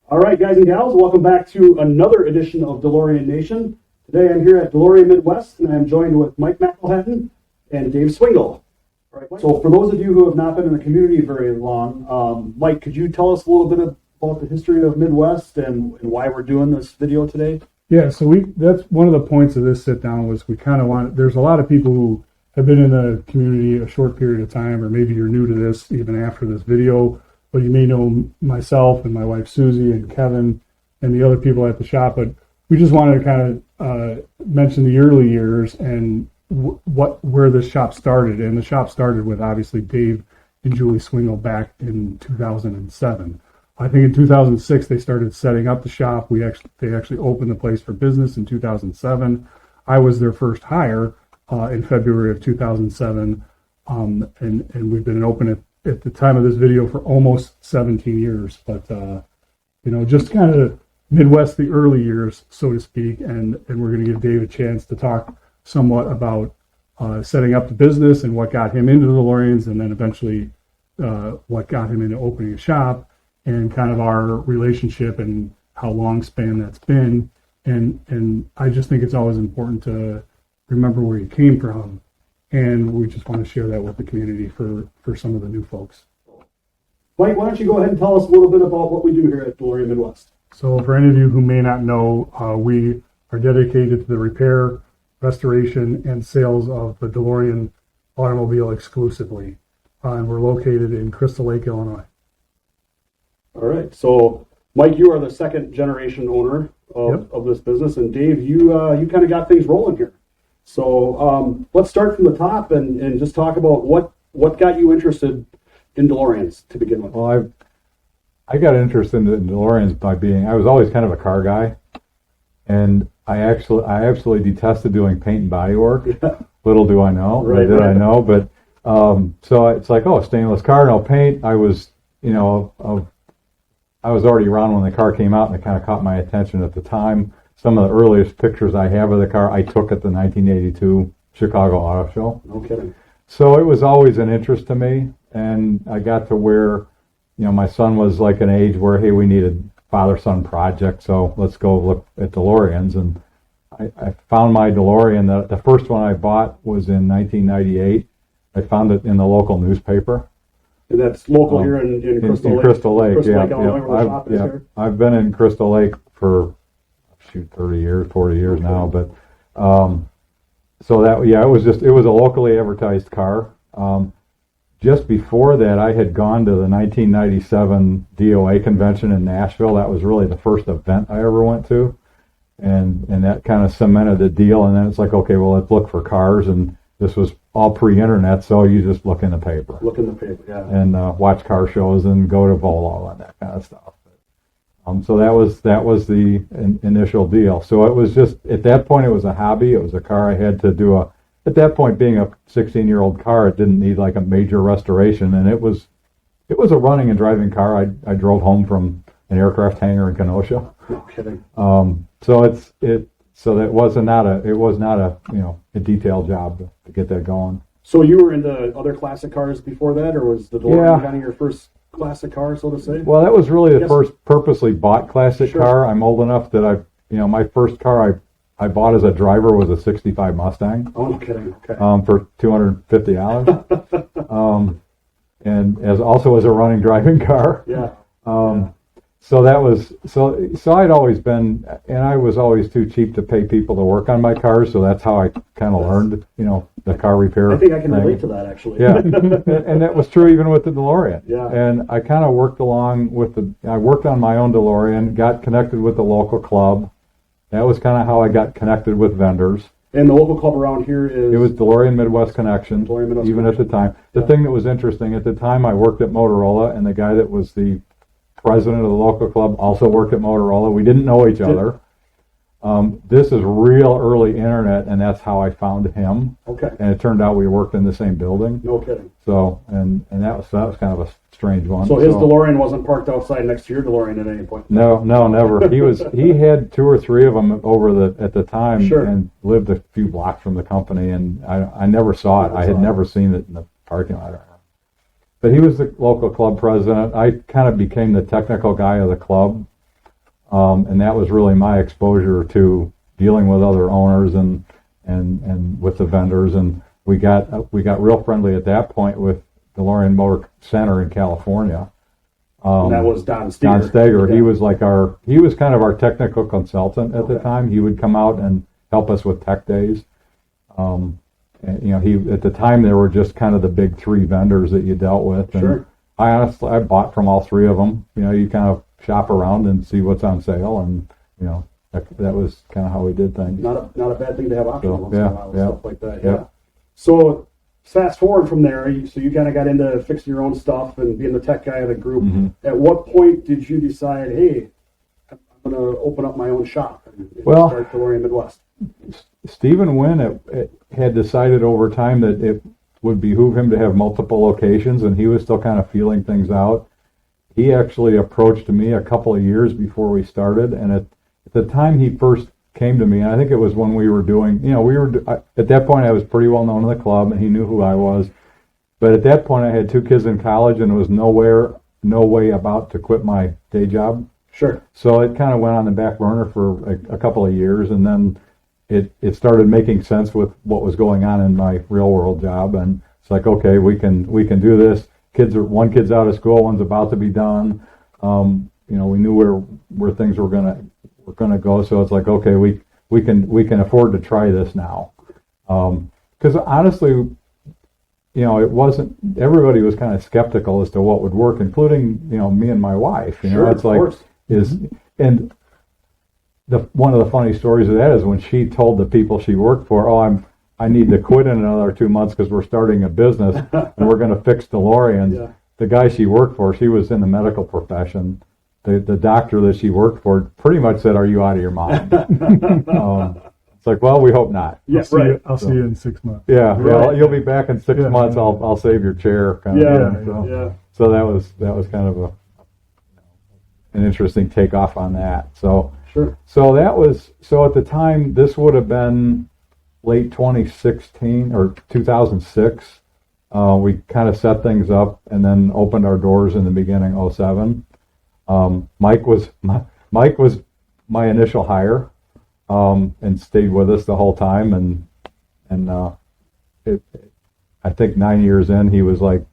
All right, guys and gals, welcome back to another edition of DeLorean Nation. Today I'm here at DeLorean Midwest, and I'm joined with Mike McElhatton and Dave Swingle. All right, so for those of you who have not been in the community very long, Mike, could you tell us a little bit about the history of Midwest and why we're doing this video today? Yeah, so that's one of the points of this sit-down was we kind of want, there's a lot of people who have been in the community a short period of time, or maybe you're new to this even after this video, but you may know myself and my wife Susie and Kevin and the other people at the shop, but we just wanted to kind of mention the early years and where the shop started. And the shop started with obviously Dave and Julie Swingle back in 2007. I think in 2006 they started setting up the shop. They actually opened the place for business in 2007. I was their first hire in February of 2007, and we've been open at the time of this video for almost 17 years. But just kind of Midwest, the early years, so to speak, and we're going to give Dave a chance to talk somewhat about setting up the business and what got him into the DeLoreans, and then eventually what got him into opening a shop, and kind of our relationship and how long span that's been. And I just think it's always important to remember where you came from, and we just want to share that with the community for some of the new folks. Mike, why don't you go ahead and tell us a little bit about what we do here at DeLorean Midwest? So for any of you who may not know, we are dedicated to the repair, restoration, and sales of the DeLorean automobile exclusively. And we're located in Crystal Lake, Illinois. All right. So, Mike, you are the second generation owner of this business, and Dave, you kind of got things rolling here. So let's start from the top and just talk about what got you interested in DeLoreans to begin with. Well, I got interested in DeLoreans I was always kind of a car guy, and I absolutely detested doing paint and body work. Yeah. Little do I know, right. I know, but so it's like, stainless car, no paint. I was already around when the car came out, and it kind of caught my attention at the time. Some of the earliest pictures I have of the car I took at the 1982 Chicago Auto Show. No kidding. So it was always an interest to me, and I got to where, my son was like an age where, hey, we needed father-son project, so let's go look at DeLoreans. And I found my DeLorean. The first one I bought was in 1998. I found it in the local newspaper. And that's local here in Crystal Lake. Crystal Lake, Crystal Lake, Illinois, where the shop is here. I've been in Crystal Lake for 40 years now. But so that it was a locally advertised car. Just before that, I had gone to the 1997 DOA convention in Nashville. That was really the first event I ever went to, and that kind of cemented the deal. And then it's like, okay, well, let's look for cars, and this was all pre-internet, so you just look in the paper. Yeah. And watch car shows and go to Volo and that kind of stuff. So that was the initial deal. So it was just, at that point, it was a hobby. It was a car I had to do at that point, being a 16-year-old car, it didn't need like a major restoration, and it was a running and driving car. I drove home from an aircraft hangar in Kenosha. No kidding. So it was not a detailed job to get that going. So you were into other classic cars before that, or was the DeLorean kind of your first classic car, so to say? Well, that was really the first purposely bought classic car. I'm old enough that my first car I bought as a driver was a 65 Mustang. Oh, no kidding. Okay. For $250. And as a running driving car. Yeah. So that was so I'd always been, and I was always too cheap to pay people to work on my cars, so that's how I kind of learned, the car repair. I think I can relate to that, actually. Yeah. And that was true even with the DeLorean. Yeah. And I kind of worked along I worked on my own DeLorean, got connected with the local club. That was kind of how I got connected with vendors. And the local club around here is? It was DeLorean Midwest Connection, at the time. The thing that was interesting, at the time I worked at Motorola, and the guy that was the president of the local club also worked at Motorola. We didn't know each other. This is real early internet, and that's how I found him. Okay. And it turned out we worked in the same building. No kidding. So, and that was kind of a strange one. So his DeLorean wasn't parked outside next to your DeLorean at any point? No, never. He had 2 or 3 of them at the time, sure, and lived a few blocks from the company, and I never saw it. I had never seen it in the parking lot. But he was the local club president. I kind of became the technical guy of the club. and that was really my exposure to dealing with other owners and with the vendors, and we got real friendly at that point with DeLorean Motor Center in California. And that was Don Steger. Don Steger. Yeah. He was kind of our technical consultant at the time. He would come out and help us with tech days. And, he at the time there were just kind of the big three vendors that you dealt with. And Sure. I bought from all three of them. You kind of shop around and see what's on sale, and that was kind of how we did things. Not a bad thing to have options once in a while, stuff like that. Yeah. So fast forward from there, so you kind of got into fixing your own stuff and being the tech guy of the group. Mm-hmm. At what point did you decide, hey, I'm going to open up my own shop and start DeLorean Midwest? Stephen Wynn had decided over time that it would behoove him to have multiple locations, and he was still kind of feeling things out. He actually approached me a couple of years before we started, and at the time he first came to me, and I think it was when we were doing, at that point I was pretty well known in the club, and he knew who I was. But at that point I had 2 kids in college, and was no way about to quit my day job. Sure. So it kind of went on the back burner for a couple of years, and then it started making sense with what was going on in my real world job, and it's like, okay, we can do this. One kid's out of school, one's about to be done. We knew where things were gonna go, so it's like, okay, we can afford to try this now. Because honestly, it wasn't, everybody was kind of skeptical as to what would work, including me and my wife. Sure, it's like and one of the funny stories of that is when she told the people she worked for, I need to quit in another 2 months because we're starting a business and we're going to fix DeLoreans. Yeah. The guy she worked for, she was in the medical profession. The doctor that she worked for pretty much said, "Are you out of your mind?" It's like, well, we hope not. Yes, I'll see you in 6 months. Yeah, right. You'll be back in 6 months. I'll save your chair. Kind of thing. So that was kind of an interesting takeoff on that. So sure. So at the time, this would have been late 2016 or 2006. We kind of set things up and then opened our doors in the beginning of 2007. Mike was my initial hire, and stayed with us the whole time, and I think 9 years in, he was like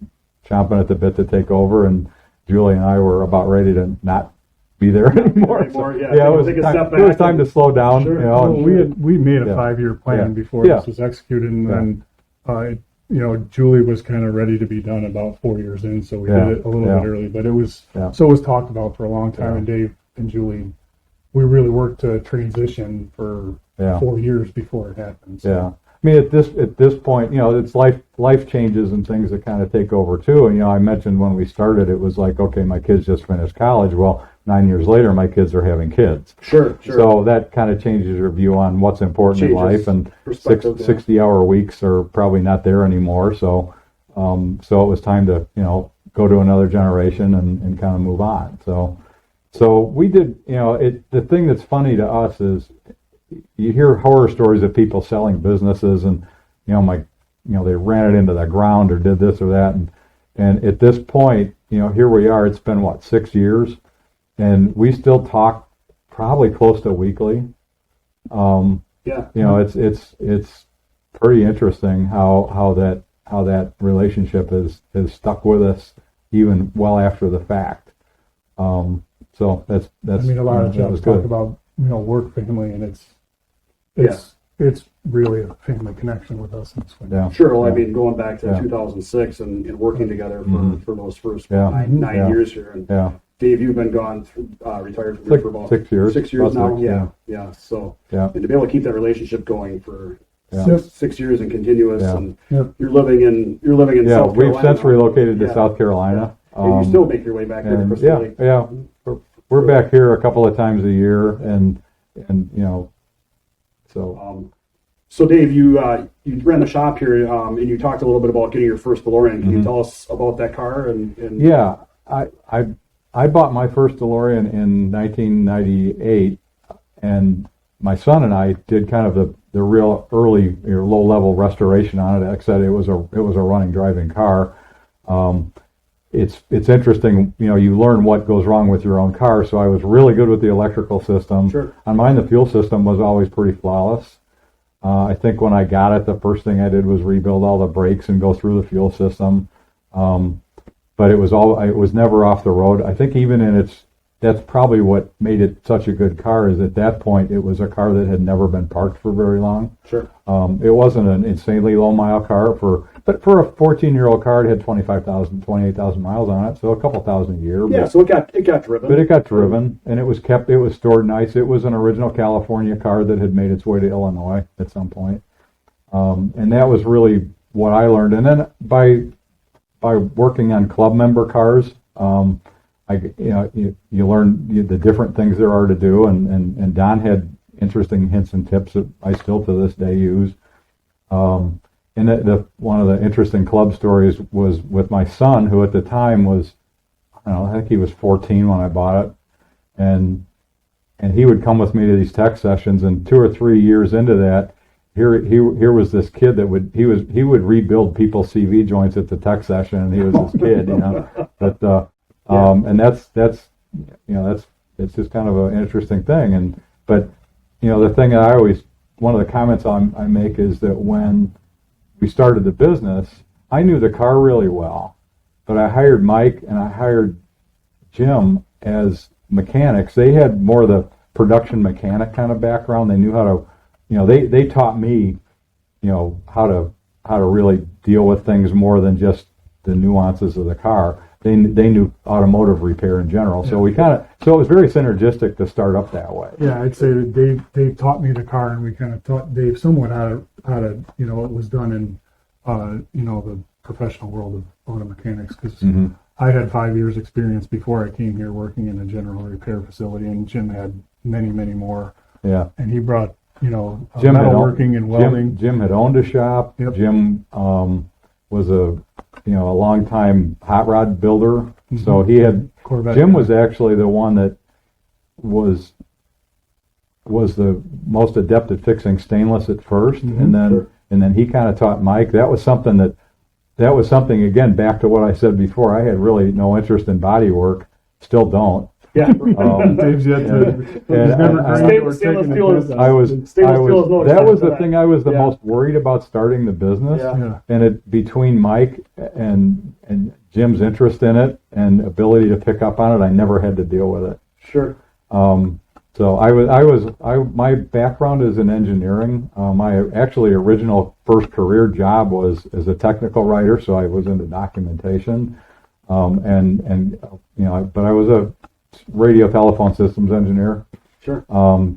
chomping at the bit to take over, and Julie and I were about ready to not be there anymore. So, it was time to slow down. Sure. We made a 5-year plan before this was executed, and then Julie was kind of ready to be done about 4 years in, so we did it a little bit early. But it was talked about for a long time, and Dave and Julie, we really worked to transition for 4 years before it happened. So. Yeah, I mean, at this point, it's life changes and things that kind of take over too. And I mentioned when we started, it was like, okay, my kids just finished college. Well, 9 years later, my kids are having kids. Sure. So that kind of changes your view on what's important in life, and 60-hour weeks are probably not there anymore. So it was time to go to another generation and kind of move on. So we did. The thing that's funny to us is you hear horror stories of people selling businesses, and they ran it into the ground or did this or that, and at this point, here we are. It's been 6 years. And we still talk probably close to weekly. It's pretty interesting how that relationship has stuck with us even well after the fact. So that's I mean, a lot of jobs talk about work family, and it's really a family connection with us in Swingle. Yeah. Sure. Well, I mean, going back to 2006 and working together for those first nine years here, and Dave, you've been gone, retired from here for about 6 years. 6 years now. Yeah. So, and to be able to keep that relationship going for 6 years and continuous, and you're living in South Carolina. We've since relocated to South Carolina. And you still make your way back here to Crystal Lake. Yeah. We're back here a couple of times a year, and so. So Dave, you ran the shop here, and you talked a little bit about getting your first DeLorean. Can you tell us about that car? And yeah, I bought my first DeLorean in 1998, and my son and I did kind of the real early low level restoration on it. Like I said, it was a running driving car. it's interesting, you learn what goes wrong with your own car. So I was really good with the electrical system. Sure. On mine, the fuel system was always pretty flawless. I think when I got it, the first thing I did was rebuild all the brakes and go through the fuel system. But it was never off the road. I think even that's probably what made it such a good car, is at that point it was a car that had never been parked for very long. Sure. It wasn't an insanely low mile car but for a 14-year-old car, it had 28,000 miles on it, so a couple thousand a year. Yeah, so it got driven. But it got driven, and it was stored nice. It was an original California car that had made its way to Illinois at some point. And that was really what I learned. And then by working on club member cars, you learn the different things there are to do, and Don had interesting hints and tips that I still to this day use. And one of the interesting club stories was with my son, who at the time was, I think he was 14 when I bought it, and he would come with me to these tech sessions, and 2 or 3 years into that, here was this kid that would rebuild people's CV joints at the tech session, and he was this kid, but and that's it's just kind of an interesting thing, but the thing that one of the comments I make is that when we started the business, I knew the car really well, but I hired Mike and I hired Jim as mechanics. They had more of the production mechanic kind of background. They knew how to, they taught me, how to really deal with things more than just the nuances of the car. They knew automotive repair in general, so it was very synergistic to start up that way. Yeah, I'd say that Dave taught me the car, and we kind of taught Dave somewhat how to it was done in the professional world of auto mechanics, because I had 5 years experience before I came here working in a general repair facility, and Jim had many more. Yeah, and he brought metalworking and welding. Jim had owned a shop. Yep. Jim was a long time hot rod builder. So he had Corvette. Jim was actually the one that was the most adept at fixing stainless at first, and then he kind of taught Mike. That was something again, back to what I said before. I had really no interest in body work, still don't. Yeah. Dave's yet to. Stainless steel is that was the thing I was the most worried about starting the business. Yeah. And between Mike and Jim's interest in it and ability to pick up on it, I never had to deal with it. Sure. So my background is in engineering. My actually original first career job was as a technical writer, so I was into documentation. But I was a radio telephone systems engineer. Sure.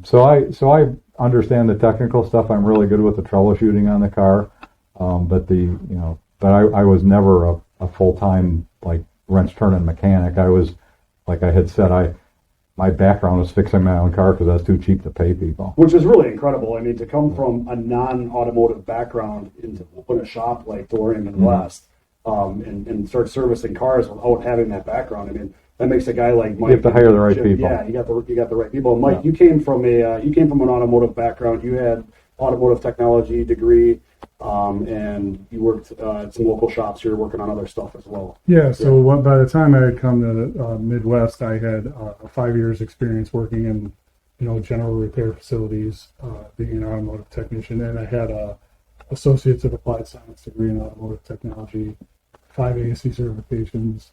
So I understand the technical stuff. I'm really good with the troubleshooting on the car. But I was never a full-time like wrench turning mechanic. I was, like I had said, my background was fixing my own car because I was too cheap to pay people. Which is really incredible. I mean, to come from a non-automotive background and to open a shop like DeLorean Midwest, and start servicing cars without having that background. I mean, that makes a guy like Mike. You have to hire the right people. Yeah, you got the right people. And Mike, you came from an automotive background. You had automotive technology degree, and you worked at some local shops. You were working on other stuff as well. Yeah. So by the time I had come to the Midwest, I had 5 years experience working in general repair facilities, being an automotive technician, and I had a Associates of Applied Science degree in automotive technology, 5 ASC certifications.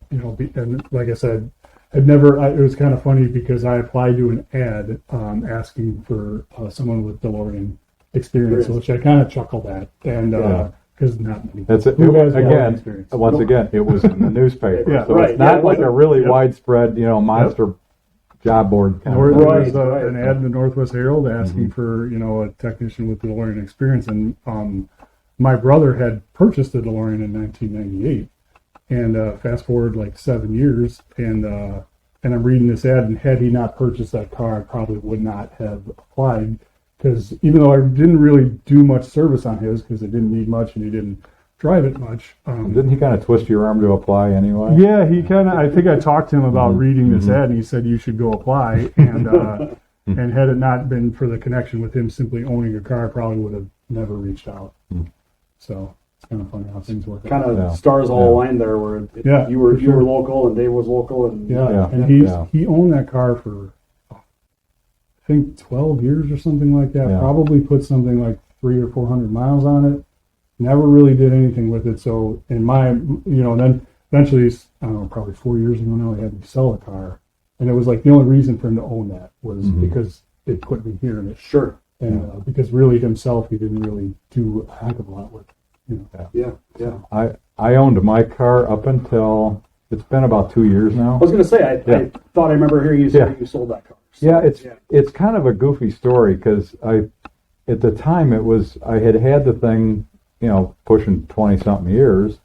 And like I said, it was kind of funny because I applied to an ad asking for someone with DeLorean experience, which I kind of chuckled at, and because not many. That's it. Once again, it was in the newspaper, Yeah, so right. It's not like a really widespread, monster job board kind There of was thing. an ad in the Northwest Herald asking for a technician with DeLorean experience, and my brother had purchased a DeLorean in 1998. And fast forward like 7 years, and I'm reading this ad, and had he not purchased that car, I probably would not have applied, because even though I didn't really do much service on his, because it didn't need much and he didn't drive it much. Didn't he kind of twist your arm to apply anyway? Yeah, he kind of. I think I talked to him about reading this ad, and he said you should go apply. And and had it not been for the connection with him simply owning a car, I probably would have never reached out. So. It's kind of funny how things work. Kind of Yeah. stars all aligned there, where you for sure. were local and Dave was local, and And he owned that car for I think 12 years or something like that. Yeah. Probably put something like 300 or 400 miles on it. Never really did anything with it. So then eventually, I don't know, probably 4 years ago now, he had me sell the car, and it was like the only reason for him to own that was because it put me here in it. Sure. And because really himself, he didn't really do a heck of a lot with. Yeah. I owned my car up until it's been about 2 years now. I was going to say, I thought I remember hearing you say you sold that car. So, It's kind of a goofy story because at the time I had the thing, pushing 20 something years,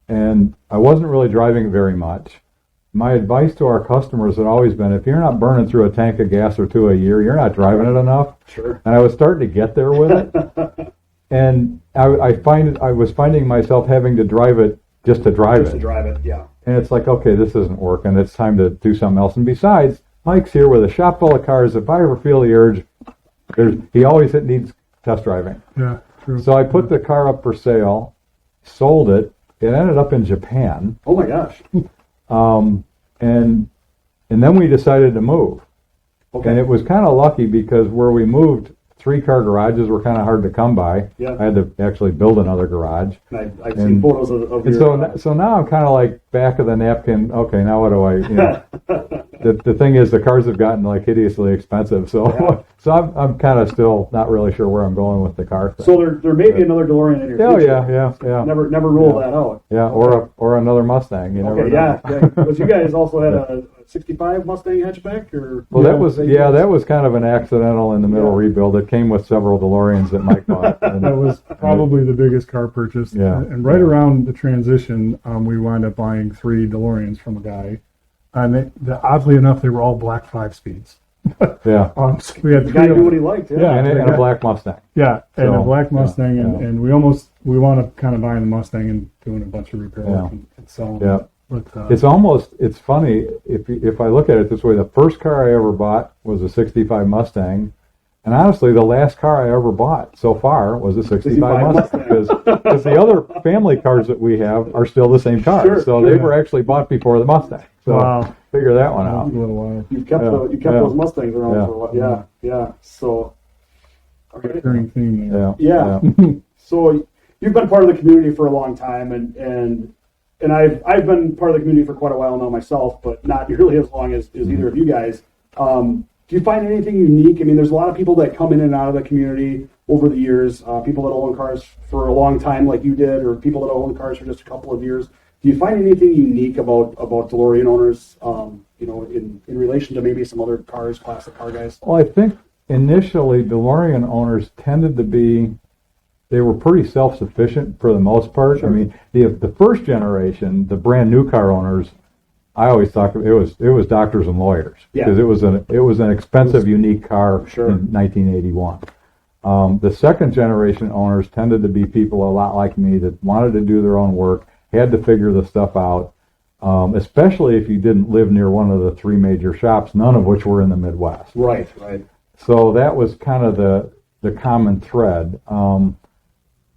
and I wasn't really driving it very much. My advice to our customers had always been, if you're not burning through a tank of gas or two a year, you're not driving it enough. Sure. And I was starting to get there with it. And I was finding myself having to drive it just to drive Just to drive it, yeah. And it's like, okay, this isn't working. It's time to do something else. And besides, Mike's here with a shop full of cars. If I ever feel the urge, he always needs test driving. Yeah, true. So I put the car up for sale, sold it. It ended up in Japan. Oh my gosh. And then we decided to move. Okay. And it was kind of lucky because where we moved, 3-car garages were kind of hard to come by. Yeah. I had to actually build another garage. And I've seen photos of And your... so now I'm kind of like back of the napkin. Okay, now what do I? The thing is, the cars have gotten like hideously expensive. So so I'm kind of still not really sure where I'm going with the car thing. So there may be another DeLorean in your Oh future. yeah. Never rule that out. Yeah, or another Mustang. You never Okay, know. Because you guys also had a 65 Mustang hatchback, or Well, that was kind of an accidental in the middle rebuild. It came with several DeLoreans that Mike bought. That was probably the biggest car purchase. Yeah. And right around the transition, we wound up buying 3 DeLoreans from a guy. And oddly enough, they were all black 5-speeds. Yeah. So we had the 3 guy of knew what he liked. Yeah. And a black Mustang. Yeah, and So, a black Mustang, yeah. and we wound up kind of buying the Mustang and doing a bunch of repair work and selling Yeah. it. But, It's funny, if I look at it this way, the first car I ever bought was a 65 Mustang, and honestly, the last car I ever bought so far was a 65 Mustang, because the other family cars that we have are still the same cars, Sure, so they were actually bought before the Mustang. So Wow. figure that one a out. little while. You've kept those Mustangs around for a while. Yeah. So, okay. Recurring theme there. Yeah. So you've been part of the community for a long time, and I've been part of the community for quite a while now myself, but not nearly as long as either of you guys. Do you find anything unique? I mean, there's a lot of people that come in and out of the community over the years, people that own cars for a long time like you did, or people that own cars for just a couple of years. Do you find anything unique about DeLorean owners, in relation to maybe some other cars, classic car guys? Well, I think initially DeLorean owners tended to be, they were pretty self-sufficient for the most part. Sure. I mean, the first generation, the brand new car owners, I always thought it was doctors and lawyers, because it was an expensive, unique car in 1981. The second generation owners tended to be people a lot like me that wanted to do their own work, had to figure the stuff out, especially if you didn't live near one of the 3 major shops, none of which were in the Midwest. Right. So that was kind of the common thread.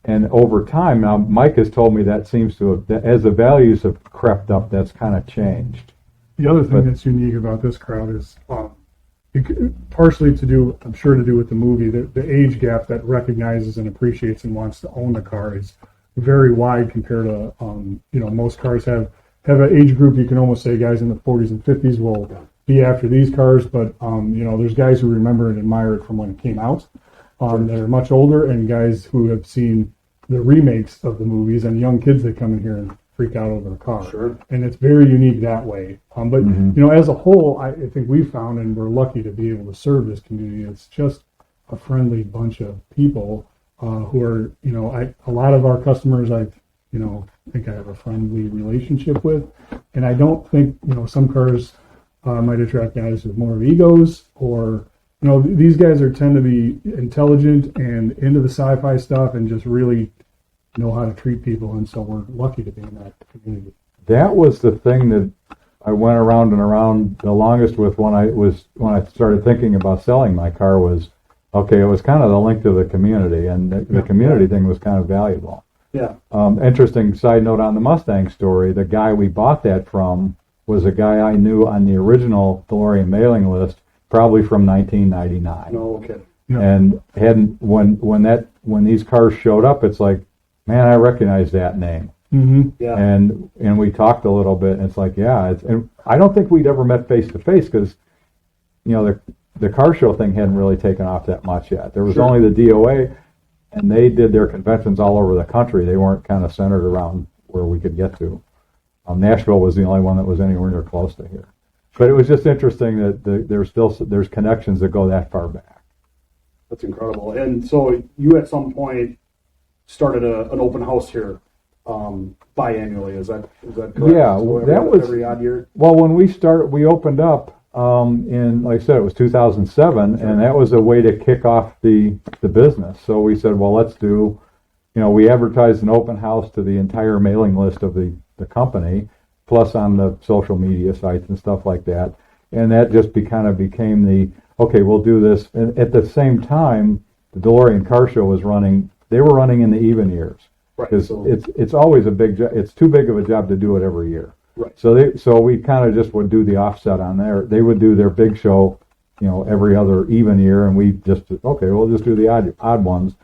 And over time, now Mike has told me that seems to have, as the values have crept up, that's kind of changed. The other thing that's unique about this crowd is partially to do with the movie. The age gap that recognizes and appreciates and wants to own the car is very wide compared to most cars have an age group. You can almost say guys in the 40s and 50s will be after these cars, but there's guys who remember and admire it from when it came out. That are much older, and guys who have seen the remakes of the movies, and young kids that come in here and freak out over the car. Sure. And it's very unique that way. But as a whole, I think we found, and we're lucky to be able to serve this community. It's just a friendly bunch of people who are, a lot of our customers I think I have a friendly relationship with, and I don't think some cars might attract guys with more egos, or these guys tend to be intelligent and into the sci-fi stuff and just really know how to treat people, and so we're lucky to be in that community. That was the thing that I went around and around the longest with when I started thinking about selling my car. Was okay, it was kind of the link to the community, and the community thing was kind of valuable. Yeah. Interesting side note on the Mustang story, the guy we bought that from was a guy I knew on the original DeLorean mailing list, probably from 1999. No kidding. Yeah. And when these cars showed up, it's like, man, I recognize that name. Mm-hmm. Yeah. And we talked a little bit, and it's like, yeah, and I don't think we'd ever met face to face because, you know, the car show thing hadn't really taken off that much yet. There was Sure. only the DOA, and they did their conventions all over the country. They weren't kind of centered around where we could get to. Nashville was the only one that was anywhere near close to here. But it was just interesting that there's connections that go that far back. That's incredible. And so you at some point started an open house here biannually. Is that correct? Yeah, So that was every odd year. Well, when we opened up in, like I said, it was 2007, and that was a way to kick off the business. So we said, well, let's do, we advertised an open house to the entire mailing list of the company, plus on the social media sites and stuff like that. And that just kind of became okay, we'll do this. And at the same time, the DeLorean Car Show was running. They were running in the even years. Right. Because So, it's always a big job. It's too big of a job to do it every year. right. So we kind of just would do the offset on there. They would do their big show, every other even year, and we just, okay, we'll just do the odd ones.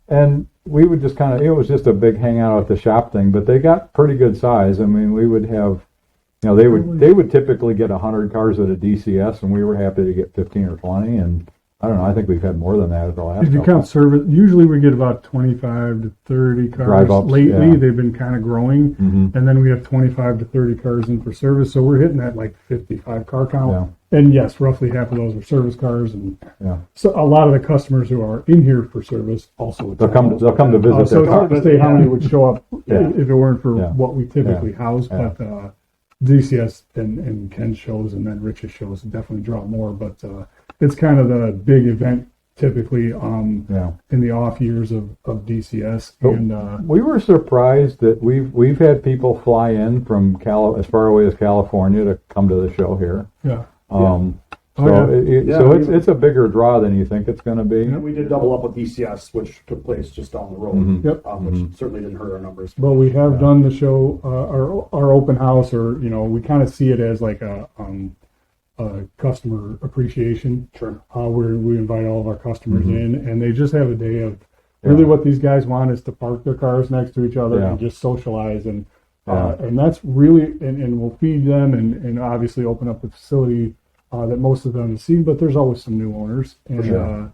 And we would just it was just a big hangout at the shop thing, but they got pretty good size. I mean, we would have, they would typically get 100 cars at a DCS, and we were happy to get 15 or 20, and I don't know, I think we've had more than that at the last If you couple. count service, usually we get about 25 to 30 cars. Drive-ups, Lately, yeah. they've been kind of growing, Mhm. and then we have 25 to 30 cars in for service, so we're hitting that like 55 car count. Yeah. And yes, roughly half of those are service cars, and Yeah. so a lot of the customers who are in here for service also They'll come to visit so their it's hard cars. to say how many would show up Yeah. if it weren't for Yeah. what we typically house, Yeah. but DCS and Ken's shows and then Rich's shows definitely draw more, but it's kind of the big event typically Yeah. in the off years of DCS. But And we were surprised that we've had people fly in from as far away as California to come to the show here. yeah, So it's a bigger draw than you think it's going to be. And we did double up with DCS, which took place just down the road, Mhm. Yep. which certainly didn't hurt our numbers. but we have done the show, our open house, or we kind of see it as like a customer appreciation. Sure. Where we invite all of our customers Mm-hmm. in, and they just have a day of really what these guys want is to park their cars next to each other Yeah. and just socialize, and Yeah. and that's really, and we'll feed them and obviously open up the facility that most of them have seen, but there's always some new owners, and sure.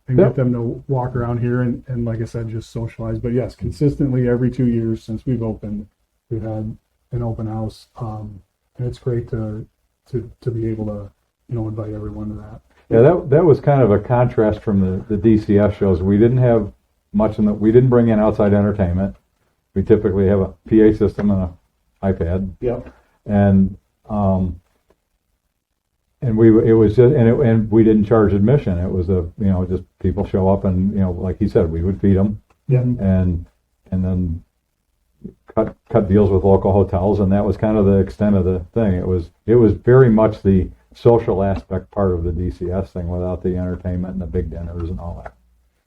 and Yep. get them to walk around here and like I said, just socialize. But yes, consistently every 2 years since we've opened, we've had an open house, and it's great to be able to invite everyone to that. Yeah, that was kind of a contrast from the DCS shows. We didn't have much we didn't bring in outside entertainment. We typically have a PA system and an iPad, Yep. and we didn't charge admission. It was just people show up and like you said, we would feed them Yeah. and then cut deals with local hotels, and that was kind of the extent of the thing. It was very much the social aspect part of the DCS thing without the entertainment and the big dinners and all that.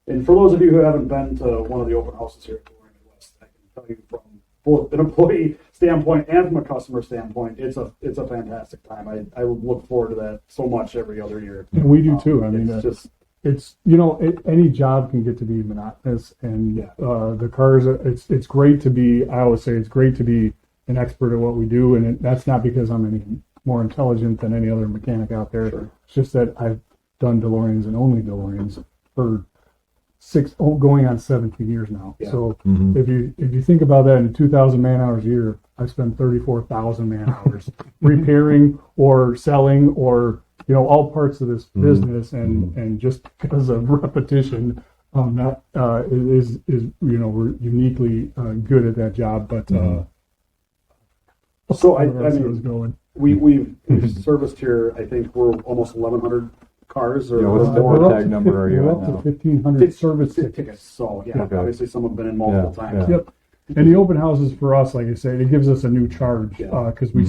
And for those of you who haven't been to one of the open houses here at DeLorean Midwest, I can tell you from both an employee standpoint and from a customer standpoint, it's a fantastic time. I would look forward to that so much every other year. And we do too. I mean, it's just it's any job can get to be monotonous, and Yeah. the cars. It's great to be. I always say it's great to be an expert at what we do, and that's not because I'm any more intelligent than any other mechanic out there. Sure. It's just that I've done DeLoreans and only DeLoreans for going on 17 years now. Yeah. So Mhm. if you think about that, in 2,000 man hours a year, I spend 34,000 man hours repairing or selling or all parts of this business, and just because of repetition, that is we're uniquely good at that job. But so I where else it was mean going. we've serviced here. I think we're almost 1,100 cars or Yeah, what's more. the tag number are you We're at up to now? 1,500 service tickets. tickets. So yeah, Okay. obviously some have been in multiple Yeah, times. yeah. Yep. And the open houses for us, like I say, it gives us a new charge Yeah. because we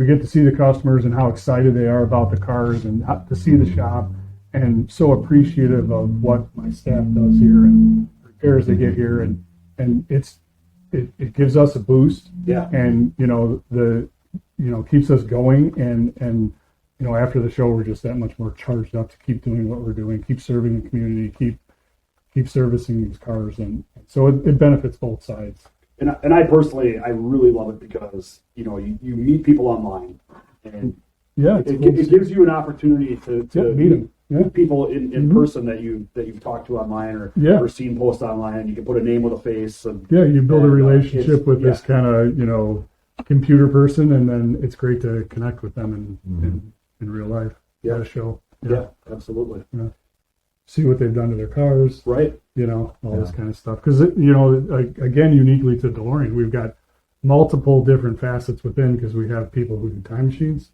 get to see the customers and how excited they are about the cars and to see the shop, and so appreciative of what my staff does here and repairs they get here, and it's it gives us a boost. Yeah. And keeps us going, and after the show we're just that much more charged up to keep doing what we're doing, keep serving the community, keep servicing these cars, and so it benefits both sides. And I personally, I really love it because you meet people online, and it gives you an opportunity to meet them. Meet people in person that you've talked to online or seen post online. You can put a name with a face. You build a relationship with this kind of computer person, and then it's great to connect with them in real life at a show. Yeah, absolutely. Yeah. See what they've done to their cars, right? All this kind of stuff. Because again, uniquely to DeLorean, we've got multiple different facets within, because we have people who do time machines,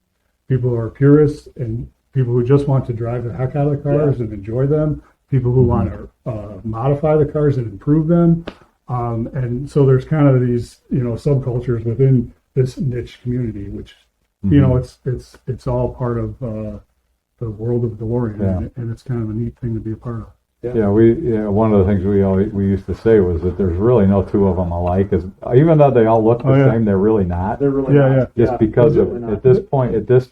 people who are purists, and people who just want to drive the heck out of the cars and enjoy them, people who want to modify the cars and improve them, and so there's kind of these subcultures within this niche community, which it's all part of the world of DeLorean, and it's kind of a neat thing to be a part of. One of the things we used to say was that there's really no two of them alike. Even though they all look the same, they're really not. They're really not. Just because at this point, at this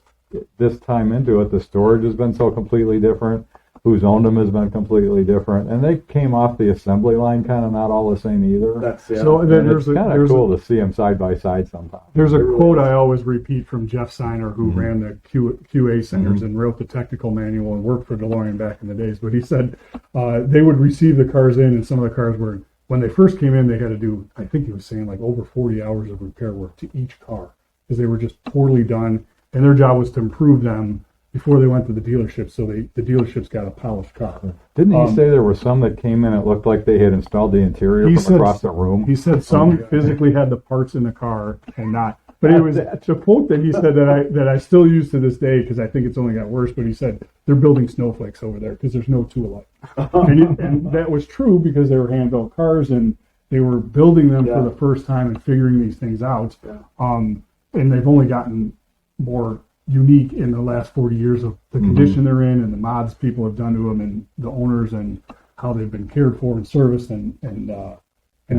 time into it, the storage has been so completely different. Who's owned them has been completely different, and they came off the assembly line kind of not all the same either. So it's kind of cool to see them side by side sometimes. There's a quote I always repeat from Jeff Seiner, who ran the QA centers and wrote the technical manual and worked for DeLorean back in the days. But he said they would receive the cars in, and some of the cars were, when they first came in, they had to do, I think he was saying, like over 40 hours of repair work to each car, because they were just poorly done, and their job was to improve them before they went to the dealership, so the dealerships got a polished car. Didn't he say there were some that came in, it looked like they had installed the interior from across the room? He said some physically had the parts in the car and not. But it was the quote that he said that I still use to this day, because I think it's only got worse, but he said, they're building snowflakes over there because there's no two alike. and that was true, because they were hand-built cars, and they were building them for the first time and figuring these things out. And they've only gotten more unique in the last 40 years of the condition they're in, and the mods people have done to them, and the owners, and how they've been cared for and serviced, and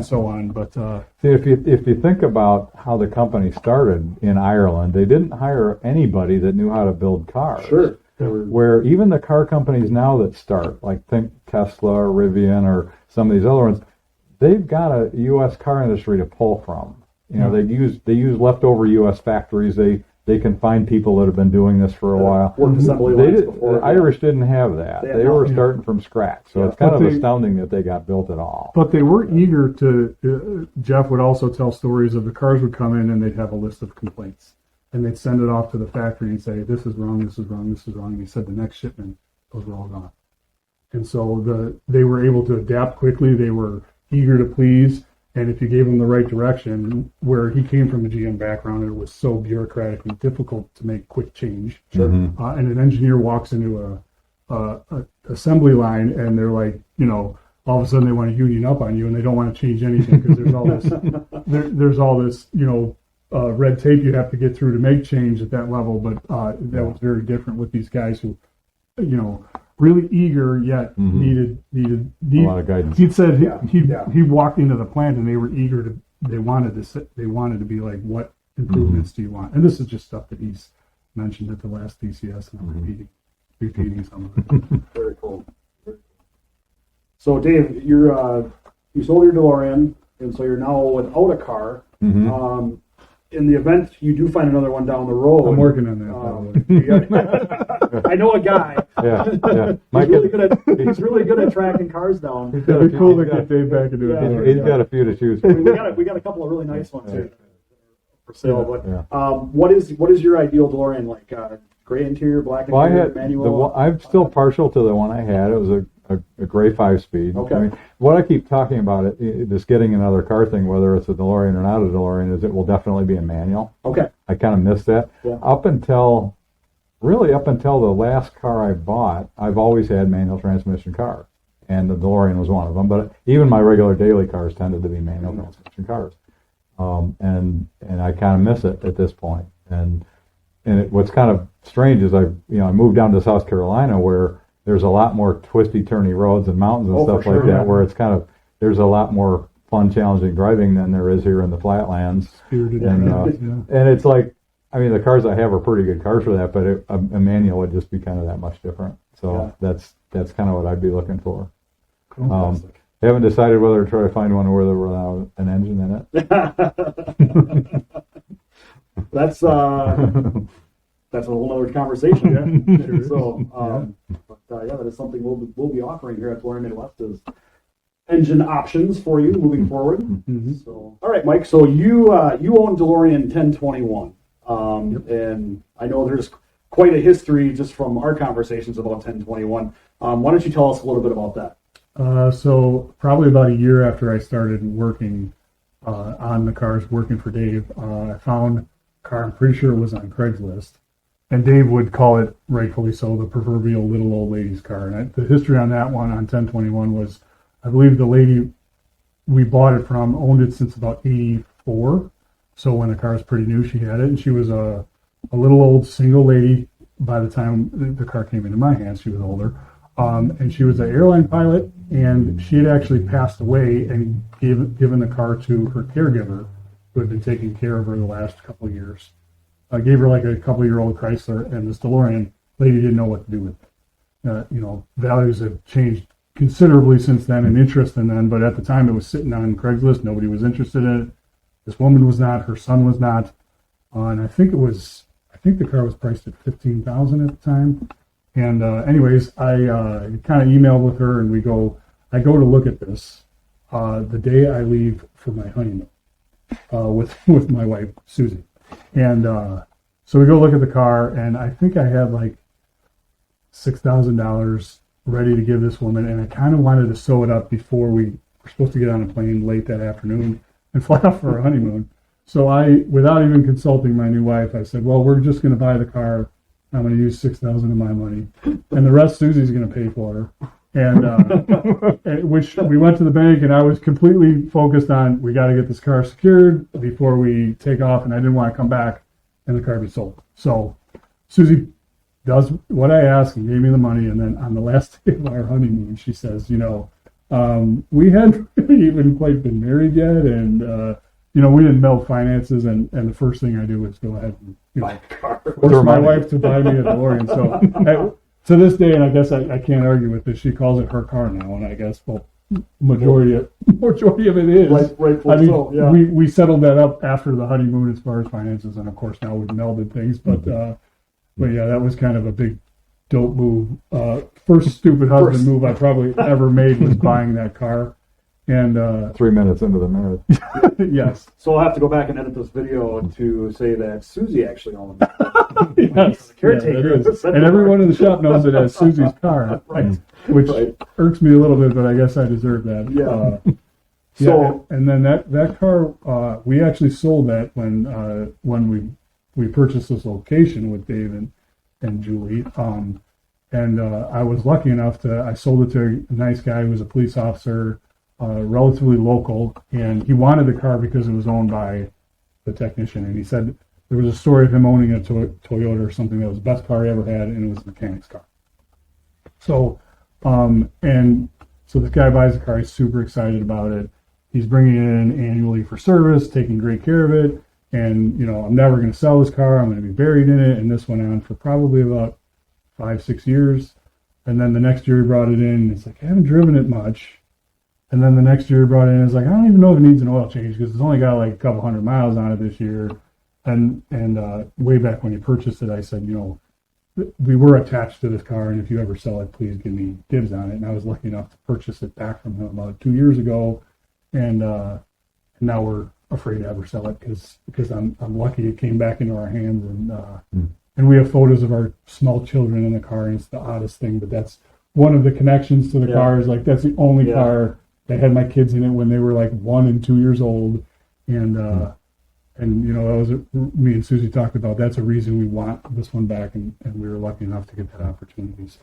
so on. But see, if you think about how the company started in Ireland, they didn't hire anybody that knew how to build cars. Sure. Where even the car companies now that start, like think Tesla or Rivian or some of these other ones, they've got a U.S. car industry to pull from. They use leftover U.S. factories. They can find people that have been doing this for a while. The Irish didn't have that. They were starting from scratch. So it's kind of astounding that they got built at all. But they were eager to, Jeff would also tell stories of the cars would come in and they'd have a list of complaints. And they'd send it off to the factory and say, this is wrong, this is wrong, this is wrong. And he said the next shipment, those were all gone. And so they were able to adapt quickly. They were eager to please. And if you gave him the right direction, where he came from a GM background, it was so bureaucratically difficult to make quick change. Sure. And an engineer walks into a assembly line, and they're like, all of a sudden they want to union up on you, and they don't want to change anything, because there's all this, there's all this, red tape you have to get through to make change at that level. But that was very different with these guys who, really eager, yet needed a lot of guidance. He said he walked into the plant, and they were eager to. They wanted to be like, what improvements do you want? And this is just stuff that he's mentioned at the last DCS, and I'm repeating some of it. Very cool. So Dave, you sold your DeLorean, and so you're now without a car. In the event you do find another one down the road, I'm working on that. I know a guy. He's really good at tracking cars down. It'd be cool to get Dave back into it. He's got a few to choose from. We got a couple of really nice ones here for sale. But what is your ideal DeLorean like? Gray interior, black interior, manual? I'm still partial to the one I had. It was a gray 5-speed. Okay. I mean, what I keep talking about, this getting another car thing, whether it's a DeLorean or not a DeLorean, is it will definitely be a manual. Okay. I kind of missed that. Yeah. Up until the last car I bought, I've always had manual transmission cars, and the DeLorean was one of them. But even my regular daily cars tended to be manual transmission cars, and I kind of miss it at this point. And what's kind of strange is I moved down to South Carolina, where there's a lot more twisty, turny roads and mountains and stuff like that, where it's kind of, there's a lot more fun, challenging driving than there is here in the flatlands. Spirited And drive, and it's like, I mean, the cars I have are pretty good cars for that, but a manual would just be kind of that much different. So that's kind of what I'd be looking for. Fantastic. Haven't decided whether to try to find one where there without an engine in it. That's a whole other conversation. Sure is. So, that is something we'll be offering here at DeLorean Midwest is engine options for you moving forward. Mm-hmm. So, all right, Mike. So you own DeLorean 1021, and I know there's quite a history just from our conversations about 1021. Why don't you tell us a little bit about that? So probably about a year after I started working on the cars, working for Dave, I found a car. I'm pretty sure it was on Craigslist, and Dave would call it, rightfully so, the proverbial little old lady's car. And the history on that one, on 1021, was I believe the lady we bought it from owned it since about 84. So when the car was pretty new, she had it, and she was a little old single lady. By the time the car came into my hands, she was older. And she was an airline pilot, and she had actually passed away and given the car to her caregiver, who had been taking care of her the last couple of years. I gave her like a couple-year-old Chrysler, and this DeLorean lady didn't know what to do with it. Values have changed considerably since then, and interest in then, but at the time it was sitting on Craigslist. Nobody was interested in it. This woman was not. Her son was not. And I think the car was priced at $15,000 at the time. And anyways, I kind of emailed with her, and I go to look at this the day I leave for my honeymoon with my wife, Susie. And so we go look at the car, and I think I had like $6,000 ready to give this woman, and I kind of wanted to sew it up before we were supposed to get on a plane late that afternoon and fly off for our honeymoon. So without even consulting my new wife, I said, well, we're just going to buy the car. I'm going to use $6,000 of my money, and the rest Susie's going to pay for her. And which we went to the bank, and I was completely focused on we got to get this car secured before we take off, and I didn't want to come back and the car be sold. So Susie does what I asked and gave me the money, and then on the last day of our honeymoon, she says, we hadn't really even quite been married yet, and we didn't meld finances, and the first thing I do is go ahead and Buy a car. force my wife to buy me a DeLorean. So to this day, and I guess I can't argue with this, she calls it her car now, and I guess majority of it is. Rightfully so, yeah. We settled that up after the honeymoon as far as finances, and of course now we've melded things. But yeah, that was kind of a big dope move. First stupid husband move I probably ever made was buying that car. And 3 minutes into the marriage. Yes. So I'll have to go back and edit this video to say that Susie actually owned it. Yes. Caretaker. Yeah, it is. And everyone in the shop knows it as Susie's car, which irks me a little bit, but I guess I deserve that. Yeah. So, and then that car, we actually sold that when we purchased this location with Dave and Julie. And I was lucky enough I sold it to a nice guy who was a police officer, relatively local, and he wanted the car because it was owned by the technician. And he said there was a story of him owning a Toyota or something that was the best car he ever had, and it was a mechanic's car. So, and so this guy buys the car. He's super excited about it. He's bringing it in annually for service, taking great care of it. And, I'm never going to sell this car. I'm going to be buried in it. And this went on for probably about 5-6 years. And then the next year he brought it in, and it's like, I haven't driven it much. And then the next year he brought it in, it's like, I don't even know if it needs an oil change because it's only got like a couple hundred miles on it this year. And way back when he purchased it, I said, we were attached to this car, and if you ever sell it, please give me dibs on it. And I was lucky enough to purchase it back from him about 2 years ago. And now we're afraid to ever sell it because I'm lucky it came back into our hands, and we have photos of our small children in the car, and it's the oddest thing, but that's one of the connections to the car. Is like that's the only car that had my kids in it when they were like 1 and 2 years old, and that was me and Susie talked about. That's a reason we want this one back, and we were lucky enough to get that opportunity. So.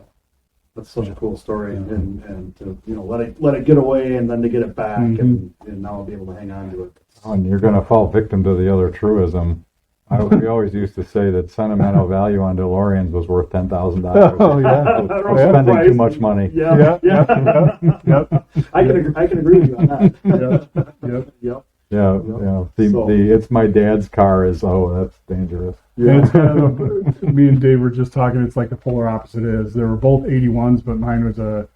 That's such a cool story, and to let it get away, and then to get it back, and now I'll be able to hang on to it. Oh, and you're going to fall victim to the other truism. We always used to say that sentimental value on DeLoreans was worth $10,000. Oh, yeah. For spending too much money. Yeah. Yep. I can agree with you on that. Yep. Yep. Yeah. So- It's my dad's car that's dangerous. Yeah, it's kind of me and Dave were just talking. It's like the polar opposite is. They were both 81s, but mine was a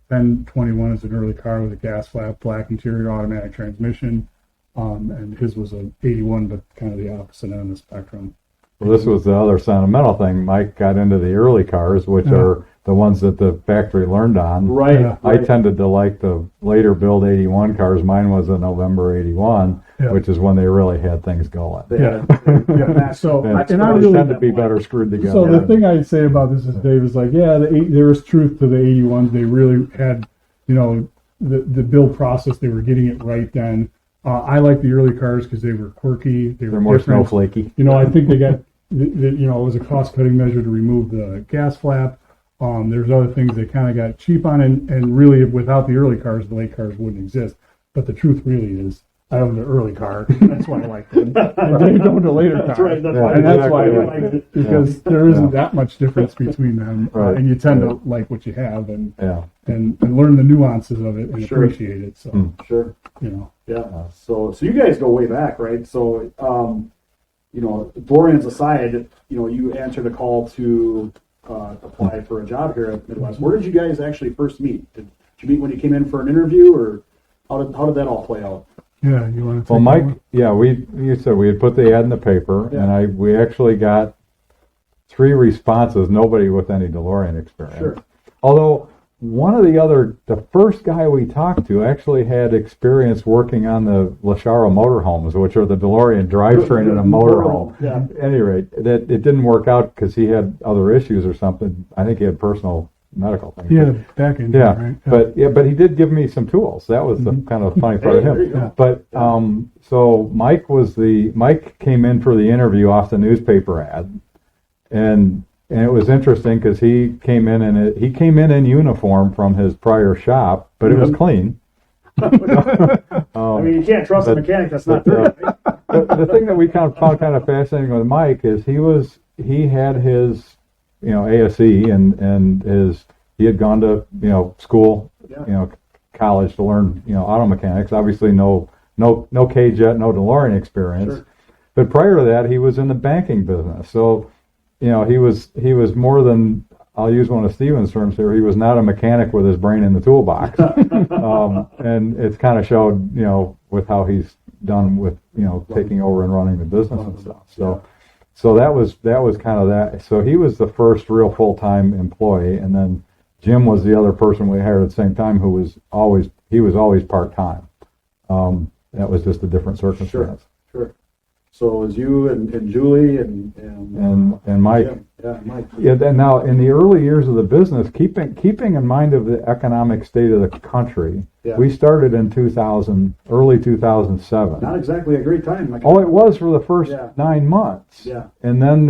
1021 is an early car with a gas flap, black interior, automatic transmission, and his was an 81, but kind of the opposite end of the spectrum. Well, this was the other sentimental thing. Mike got into the early cars, which are the ones that the factory learned on. Right. Yeah. I tended to like the later build 81 cars. Mine was a November 81, which is when they really had things going. So, And and I they really tend to be better screwed together. So the thing I'd say about this is, Dave, is like, there was truth to the 81s. They really had, the build process. They were getting it right then. I like the early cars because they were quirky. They're more different. snowflakey. I think they got, it was a cost-cutting measure to remove the gas flap. There's other things they kind of got cheap on, and really, without the early cars, the late cars wouldn't exist. But the truth really is, I owned the early car. That's why I like them. And Dave owned the later car. That's right. That's why. And that's why I Exactly. like it, because there isn't that much difference between them, Right. and you tend to like what you have and Yeah. learn the nuances of it and Sure. appreciate it. So Sure. you Yeah. So you guys go way back, right? So, DeLoreans aside, you answered a call to apply for a job here at Midwest. Where did you guys actually first meet? Did you meet when you came in for an interview, or how did that all play out? yeah, you want to. Well, Mike, you said we had put the ad in the paper, and we actually got 3 responses. Nobody with any DeLorean experience. Sure. Although the first guy we talked to actually had experience working on the Lashara motorhomes, which are the DeLorean drivetrain in a motorhome. Yeah. At any rate, that it didn't work out because he had other issues or something. I think he had personal medical things. He had a back injury, Yeah, right? but he did give me some tools. That was the kind of funny part of There you him. go. But so Mike came in for the interview off the newspaper ad, and it was interesting because he came in in uniform from his prior shop, but it was clean. I mean, you can't trust a mechanic that's not there. Right? The thing that we found kind of fascinating with Mike is he had his ASE and he had gone to school, college to learn auto mechanics. Obviously no K-Jet, no DeLorean experience. Sure. But prior to that, he was in the banking business. So he was more than, I'll use one of Steven's terms here, he was not a mechanic with his brain in the toolbox. And it's kind of showed with how he's done with taking over and running the business and stuff. So that was kind of that. So he was the first real full-time employee, and then Jim was the other person we hired at the same time who was always part-time. That was just a different circumstance. Sure. So it was you and Julie and Mike. Jim. Yeah, Mike. Yeah. And now in the early years of the business, keeping in mind of the economic state of the country, we started in early 2007. Not exactly a great time. Oh, it was for the first 9 months. Yeah. And then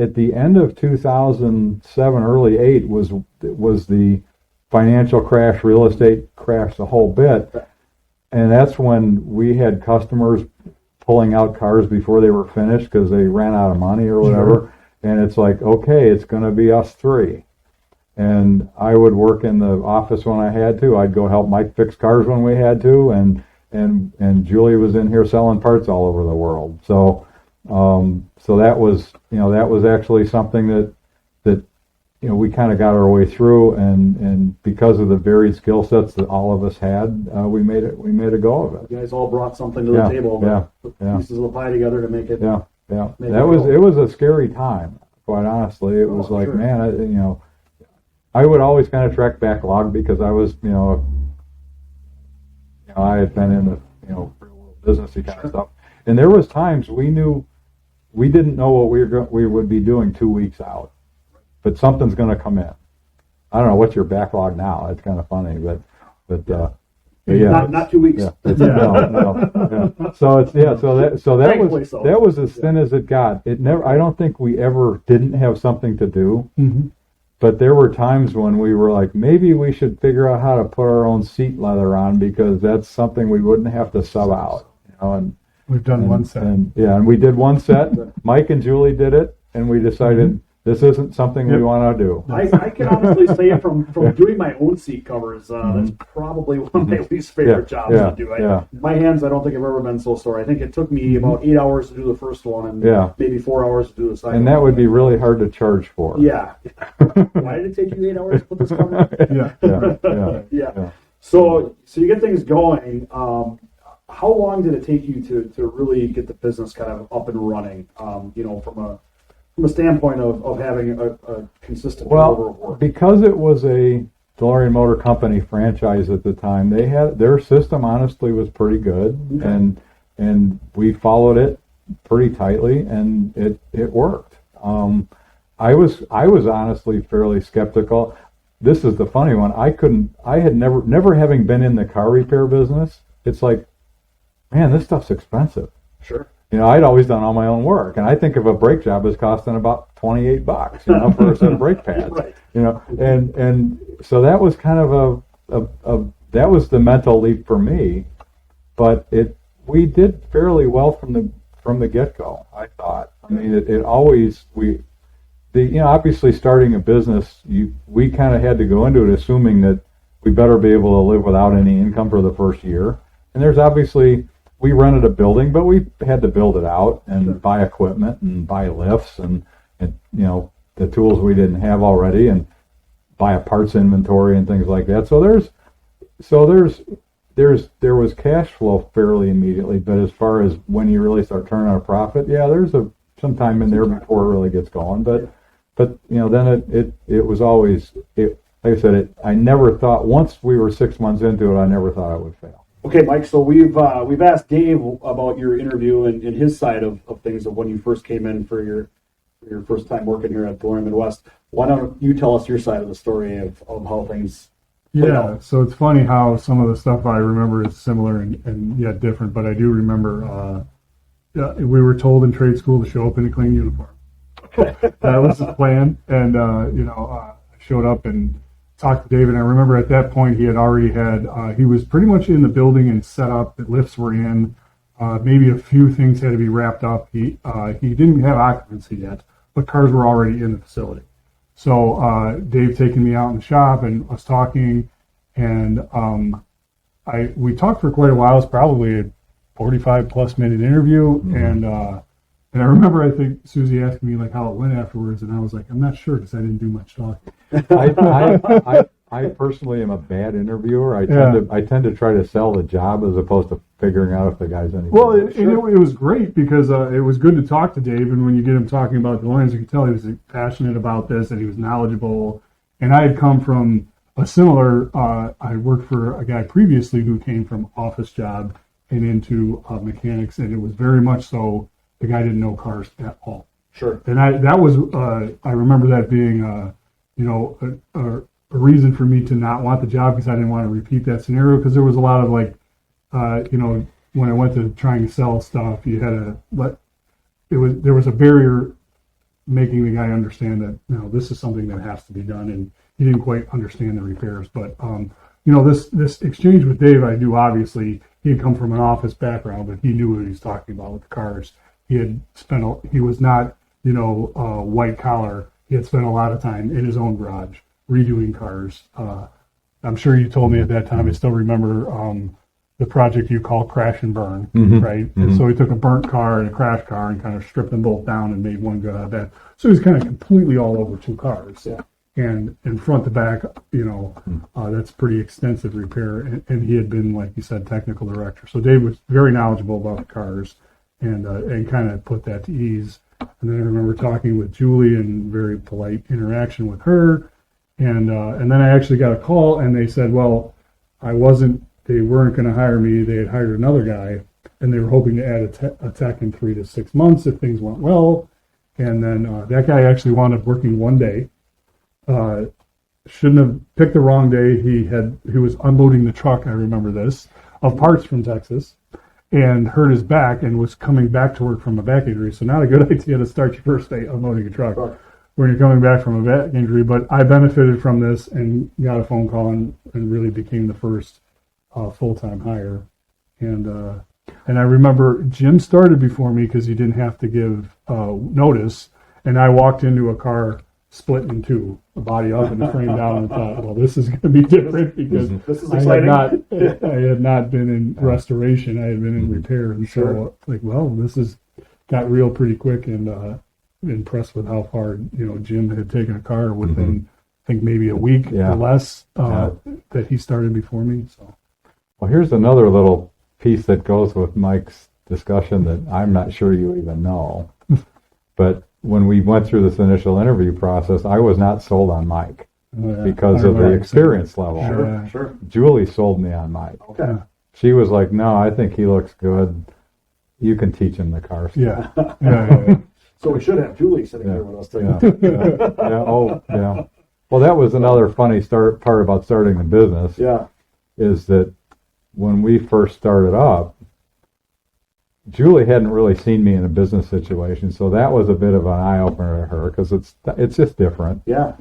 at the end of 2007, early 8 was the financial crash, real estate crash, the whole bit. And that's when we had customers pulling out cars before they were finished because they ran out of money or whatever. Sure. And it's like, okay, it's going to be us 3. And I would work in the office when I had to. I'd go help Mike fix cars when we had to, and Julie was in here selling parts all over the world. So that was actually something that we kind of got our way through, and because of the varied skill sets that all of us had, we made a go of it. You guys all brought something to the table. Put pieces of the pie together to make it. Yeah. It was a scary time, quite honestly. It was like, man, I would always kind of track backlog because I was, I had been in the, real world businessy kind of stuff. And there was times we didn't know what we would be doing 2 weeks out, but something's going to come in. I don't know what's your backlog now. It's kind of funny, but yeah, not 2 weeks. Yeah. No. So that was as thin as it got. It never. I don't think we ever didn't have something to do. Mm-hmm. But there were times when we were like, maybe we should figure out how to put our own seat leather on because that's something we wouldn't have to sub out. And We've done one set. And we did one set. Mike and Julie did it, and we decided this isn't something we want to do. I can honestly say from doing my own seat covers, that's probably one of my least favorite jobs to do. My hands, I don't think I've ever been so sore. I think it took me about 8 hours to do the first one and maybe 4 hours to do the second. And that would be really hard to charge for. Yeah. Why did it take you 8 hours to put this cover? Yeah. So you get things going. How long did it take you to really get the business kind of up and running? From a standpoint of having a consistent turnover of work. Because it was a DeLorean Motor Company franchise at the time, they had their system honestly was pretty good, and we followed it pretty tightly, and it worked. I was honestly fairly skeptical. This is the funny one. I had never having been in the car repair business. It's like, man, this stuff's expensive. Sure. I'd always done all my own work, and I think of a brake job as costing about $28, for a set of brake pads. Right. And so that was kind of that was the mental leap for me, but we did fairly well from the get go. I thought. I mean, it always obviously starting a business, we kind of had to go into it assuming that we better be able to live without any income for the first year, and there's obviously. We rented a building, but we had to build it out and buy equipment and buy lifts and the tools we didn't have already and buy a parts inventory and things like that. So there was cash flow fairly immediately, but as far as when you really start turning a profit, there's some time in there before it really gets going. But then it was always like I said, I never thought once we were 6 months into it, I never thought it would fail. Okay, Mike, so we've asked Dave about your interview and his side of things of when you first came in for your first time working here at DeLorean Midwest. Why don't you tell us your side of the story of how things played out? So it's funny how some of the stuff I remember is similar and yet different, but I do remember we were told in trade school to show up in a clean uniform. That was the plan, and I showed up and talked to David, and I remember at that point he had already he was pretty much in the building and set up. The lifts were in. Maybe a few things had to be wrapped up. He didn't have occupancy yet, but cars were already in the facility. So Dave taking me out in the shop and us talking, and we talked for quite a while. It was probably a 45-plus minute interview, and I remember, I think, Susie asked me like how it went afterwards, and I was like, I'm not sure because I didn't do much talking. I personally am a bad interviewer. I tend to try to sell the job as opposed to figuring out if the guy's any good. Well, it was great because it was good to talk to Dave, and when you get him talking about DeLoreans, you can tell he was passionate about this and he was knowledgeable. And I had come from a similar, I worked for a guy previously who came from office job and into mechanics, and it was very much so the guy didn't know cars at all. Sure. And I remember that being, a reason for me to not want the job because I didn't want to repeat that scenario because there was a lot of when I went to trying to sell stuff, you had to there was a barrier making the guy understand that, this is something that has to be done, and he didn't quite understand the repairs. But, this exchange with Dave, I knew obviously he had come from an office background, but he knew what he was talking about with the cars. He was not, white collar. He had spent a lot of time in his own garage redoing cars. I'm sure you told me at that time, I still remember the project you call crash and burn, right? Mm-hmm. And so he took a burnt car and a crash car and kind of stripped them both down and made one good out of that. So he's kind of completely all over two cars. Yeah. And in front to back, that's pretty extensive repair. And he had been, like you said, technical director. So Dave was very knowledgeable about the cars and kind of put that to ease. And then I remember talking with Julie and very polite interaction with her. And then I actually got a call and they said, well, they weren't going to hire me. They had hired another guy and they were hoping to add a tech in 3 to 6 months if things went well. And then that guy actually wound up working one day. Shouldn't have picked the wrong day. He was unloading the truck, I remember this, of parts from Texas and hurt his back and was coming back to work from a back injury. So not a good idea to start your first day unloading a truck when you're coming back from a back injury. But I benefited from this and got a phone call and really became the first full-time hire. And And I remember Jim started before me because he didn't have to give notice. And I walked into a car split in two, the body up and the frame down, and thought, well, this is going to be different because This is I exciting. had not been in restoration. I had been in repair. And so, like, well, this is got real pretty quick, and impressed with how far, Jim had taken a car within, I think, maybe a week or less that he started before me. So, Well, here's another little piece that goes with Mike's discussion that I'm not sure you even know. But when we went through this initial interview process, I was not sold on Mike because of the experience level. Sure. Julie sold me on Mike. Okay. She was like, no, I think he looks good. You can teach him the car stuff. Yeah. So we should have Julie sitting here with us today. Yeah. Well, that was another funny part about starting the business. Yeah. Is that when we first started up, Julie hadn't really seen me in a business situation, so that was a bit of an eye opener to her because it's just different. Yeah.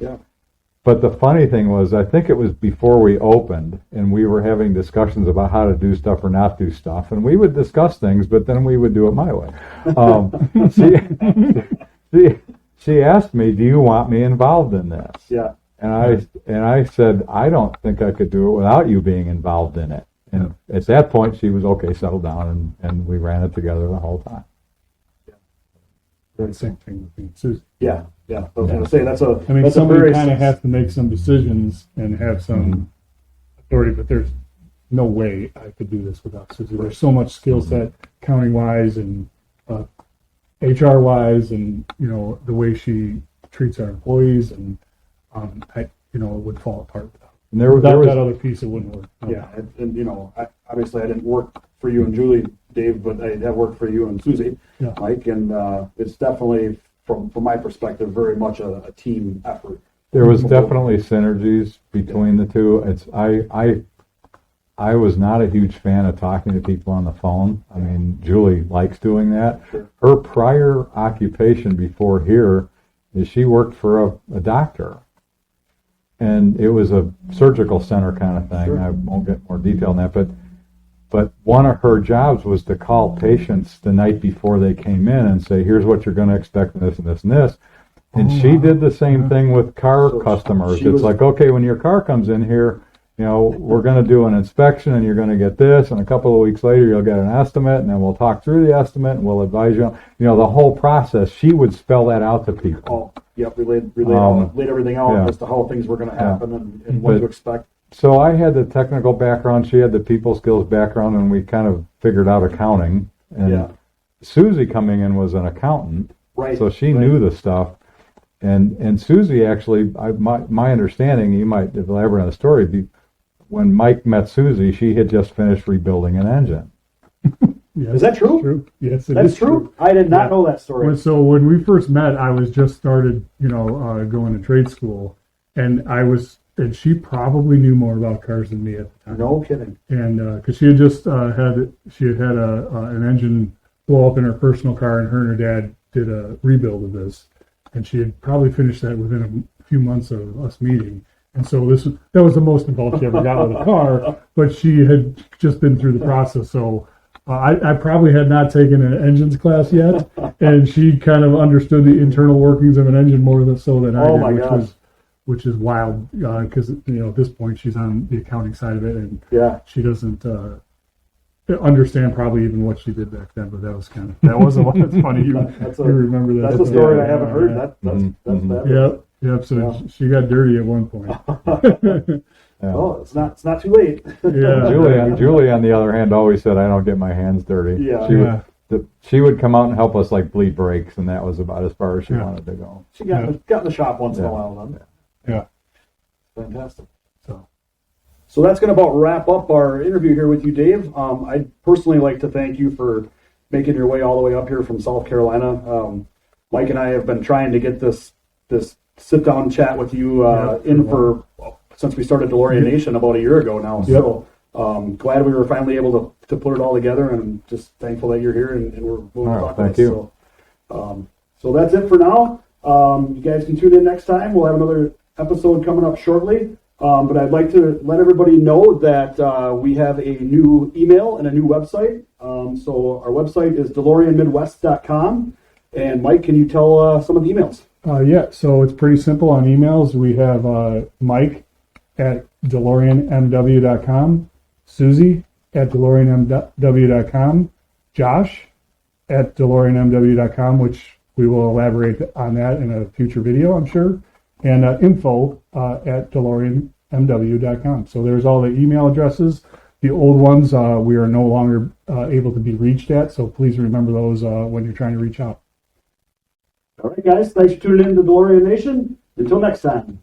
But the funny thing was, I think it was before we opened, and we were having discussions about how to do stuff or not do stuff, and we would discuss things, but then we would do it my way. She asked me, "Do you want me involved in this?" Yeah. And I said, "I don't think I could do it without you being involved in it." And at that point, she was okay, settled down, and we ran it together the whole time. Same thing with me, Susan. Yeah. I was going to say that's a. I mean, that's somebody a very kind of has to make some decisions and have some authority, but there's no way I could do this without Susie. There's so much skill set, accounting wise and HR wise, and the way she treats our employees, and it would fall apart without. And there was that other piece, it wouldn't work. No. Yeah, and obviously I didn't work for you and Julie, Dave, but I have worked for you and Susie, Mike, and it's definitely, from my perspective, very much a team effort. There was definitely synergies between the two. I was not a huge fan of talking to people on the phone. I mean, Julie likes doing that. Sure. Her prior occupation before here is she worked for a doctor. And it was a surgical center kind of thing. Sure. I won't get more detail on that, but one of her jobs was to call patients the night before they came in and say, here's what you're going to expect, and this and this and this. And she did the same thing with car customers. It's like, okay, when your car comes in here, we're going to do an inspection and you're going to get this, and a couple of weeks later you'll get an estimate, and then we'll talk through the estimate and we'll advise you. The whole process, she would spell that out to people. Oh, yep, laid everything out as to how things were going to happen and what to expect. So I had the technical background, she had the people skills background, and we kind of figured out accounting. And Susie coming in was an accountant, right? So she knew the stuff. And Susie actually, my understanding, you might elaborate on the story, when Mike met Susie, she had just finished rebuilding an engine. Yes, is that true? Yes, that's true. I did not know that story. So when we first met, I was just started, going to trade school, and she probably knew more about cars than me at the time. No kidding. And because she had just had an engine blow up in her personal car, and her dad did a rebuild of this, and she had probably finished that within a few months of us meeting. And so that was the most involved she ever got with a car, but she had just been through the process. So I probably had not taken an engines class yet, and she kind of understood the internal workings of an engine more so than I did, which is wild because at this point she's on the accounting side of it, and she doesn't understand probably even what she did back then. But that was a lot. It's funny you remember that. That's a story I haven't heard. That's bad. Yep. So she got dirty at one point. Oh, it's not too late. Julie, on the other hand, always said, "I don't get my hands dirty." She would come out and help us bleed brakes, and that was about as far as she wanted to go. She got in the shop once in a while, then. Yeah, fantastic. So that's going to about wrap up our interview here with you, Dave. I'd personally like to thank you for making your way all the way up here from South Carolina. Mike and I have been trying to get this sit-down chat with you since we started DeLorean Nation about a year ago now. Yep. So glad we were finally able to put it all together, and just thankful that you're here and we're moving to talk thank you. So that's it for now. You guys can tune in next time. We'll have another episode coming up shortly. But I'd like to let everybody know that we have a new email and a new website. So our website is DeLoreanMidwest.com. And Mike, can you tell some of the emails? Yeah, so it's pretty simple on emails. We have Mike at DeLoreanMW.com, Susie at DeLoreanMW.com, Josh at DeLoreanMW.com, which we will elaborate on that in a future video, I'm sure, and info at DeLoreanMW.com. So there's all the email addresses. The old ones we are no longer able to be reached at, so please remember those when you're trying to reach out. All right, guys, thanks for tuning in to DeLorean Nation. Until next time.